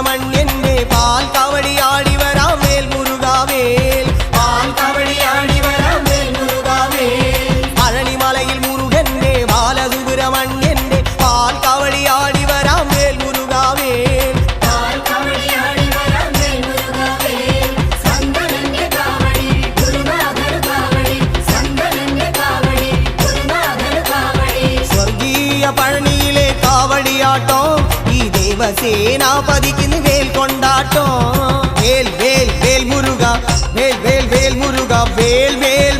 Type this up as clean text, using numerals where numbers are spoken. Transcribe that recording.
ബാലസുബ്രഹ്മണ്യന്റെ പാൽ കാവടിയാടി വരാം വേൽ മുരുകാവേൽ പാൽ കാവടിയാടി വരാം വേൽ മുരുകാവേൽ പഴനിമലയിൽ മുരുകന്റെ ബാലസുബ്രഹ്മണ്യന്റെ പാൽ കാവടിയാടി വരാം വേൽ മുരുകാവേൽ പാൽ കാവടിയാടി വരാം വേൽ മുരുകാവേൽ സന്തനന്റെ കാവടി ഗുരുനാഥൻ കാവടി സന്തനന്റെ കാവടി ഗുരുനാഥൻ കാവടി സ്വർഗീയ പഴനിയിലെ കാവടിയാട്ടോ ദേവസേനാപതിക്ക് വേൽ കൊണ്ടാട്ടോ വേൽ വേൽ വേൽ മുരുക വേൽ വേൽ വേൽ മുരുക വേൽ വേൽ